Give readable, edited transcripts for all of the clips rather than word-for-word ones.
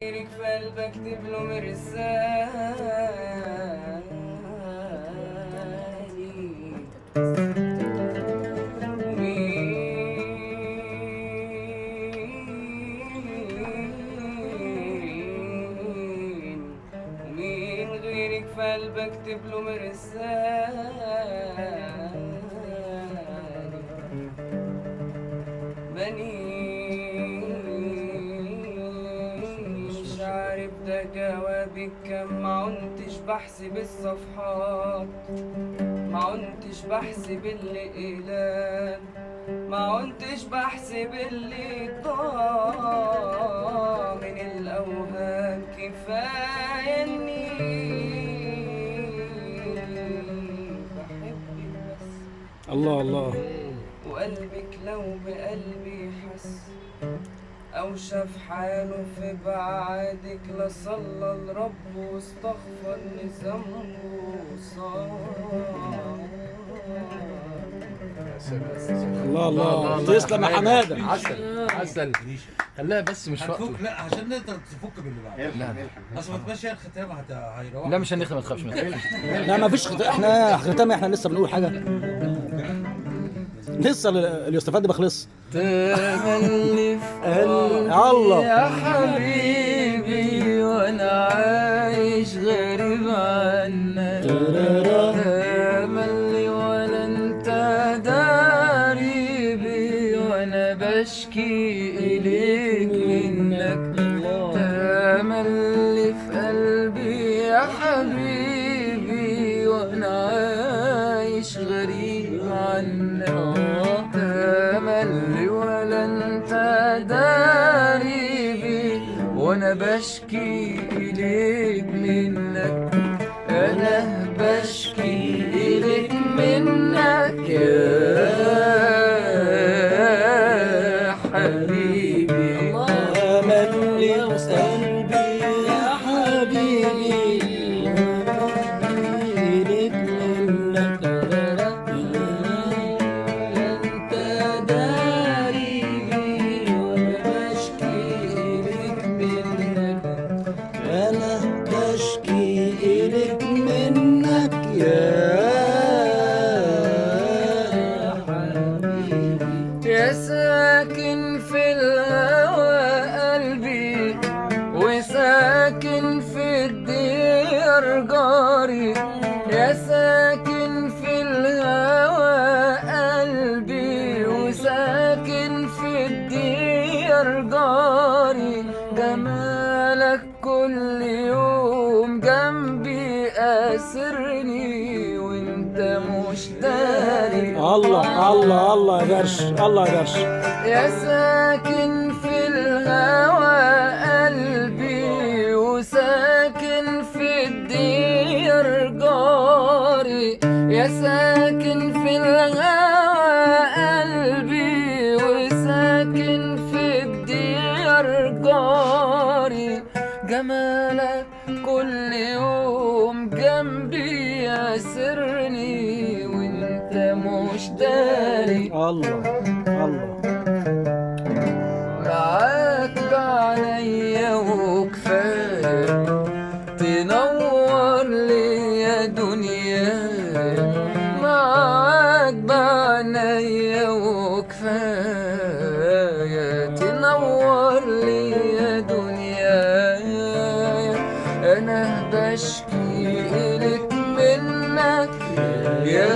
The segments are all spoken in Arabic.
غيرك في قلبك اكتب له مرسالي ومين غيرك في قلبك اكتب له مرسالي مانيش عارف ده جوابك كام، معنتش بحسب الصفحات، معنتش بحسب الأقلام، معنتش بحسب اللي ضاع من الأوهام. كفاية إني بحبك بس. الله الله. وقلبك لو بقلبي حس أو شاف حاله في بعادك، لصلى الرب واستغفر لذنبه وصار. الله الله. تسلم يا حماده. عسل عسل. خليها بس مش وقته. لا عشان نقدر تفك باللي بعده. لا اصل ما تبقاش هي الختامه هيروح. لا مش هنختم، ما تخافش. لا ما فيش احنا ختام، احنا لسه بنقول حاجه، لسه اللي بخلص. تملي في قلبي الله يا حبيبي وانا عايش غريب عنك. تملي ولا انت داري بي وانا بشكي اليك منك. تملي في قلبي يا حبيبي وانا عايش غريب عنك. تملي ولا انت داري بي وانا بشكي اليك منك. انا بشكي اليك منك يا حبيبي. تملي في قلبي يا حبيبي اليك منك. أنا بشكي إليك منك يا حبيبي. يا ساكن في الهوى قلبي وساكن في الديار جاري. يا ساكن في الهوى قلبي وساكن في الديار جاري. جمالك كل يوم جنبي أسرني وانت مش داري. الله الله الله يا درش، الله يا درش. يا ساكن في الهوى قلبي وساكن في الديار جاري. يا ساكن في الهوى قلبي وساكن في الديار جاري. جمالك كل يوم جنبي ياسرني وانت مش داري. الله الله. معاك بعينيا وكفاية تنور لي يا دنيا. معاك بعينيا وكفاية تنور لي يا دنيا. أنا بشكي إليك منك يا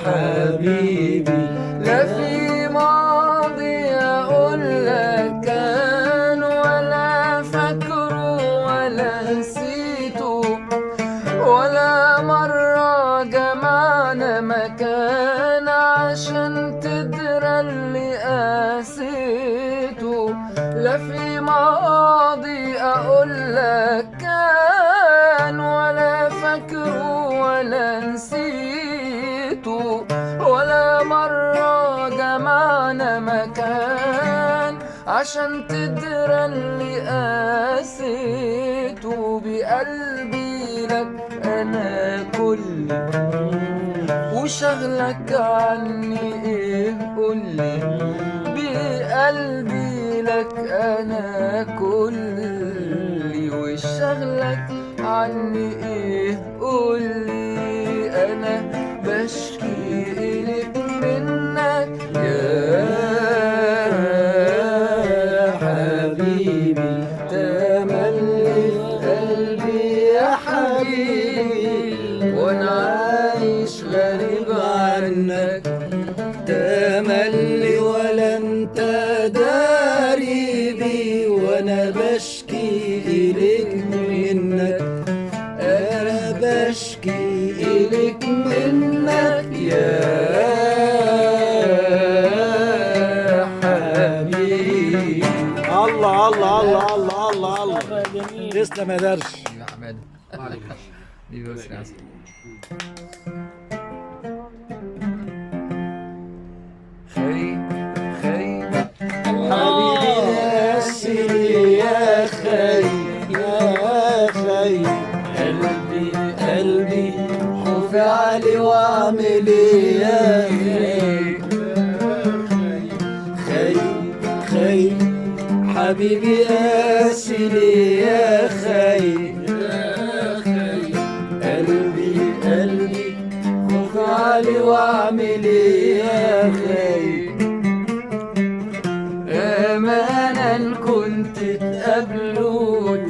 حبيبي. لا في ماضي أقول لك كان ولا فاكره ولا نسيته، ولا مرة جمعنا مكان عشان تدرى اللي قاسيته. لا في ماضي أقول لك كان ولا فاكره ولا نسيته، ولا مرة جمعنا مكان عشان تدرى اللي قاسيته. بقلبي لك أنا كلي وشغلك عني إيه قولي. بقلبي لك انا كلي، وشغلك عني ايه قولي، انا بشكي اليك منك يا حبيبي، تملي في قلبي يا حبيبي، وانا عايش غريب عنك، تملي ولا انت داري بي، وانا بشكي اليك منك، انا بشكي اليك منك يا حبيبي. الله الله الله الله الله الله، تسلم يا درش. يا حماده دي بس يا عسل. حبيبي ناسي يا خي يا خي، قلبي قلبي خوفي علي واعمل ايه يا خي خي، حبيبي قاسي لي يا خي، قلبي قلبي خوفي علي واعمل ايه يا خي. امانا كنت تقابله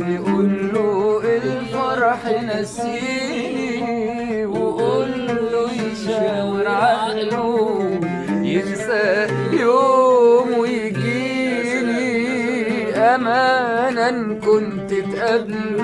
تقوله الفرح نسيني، وقوله يشاور عقله ينسى يوم ويجيني، امانا كنت تقابله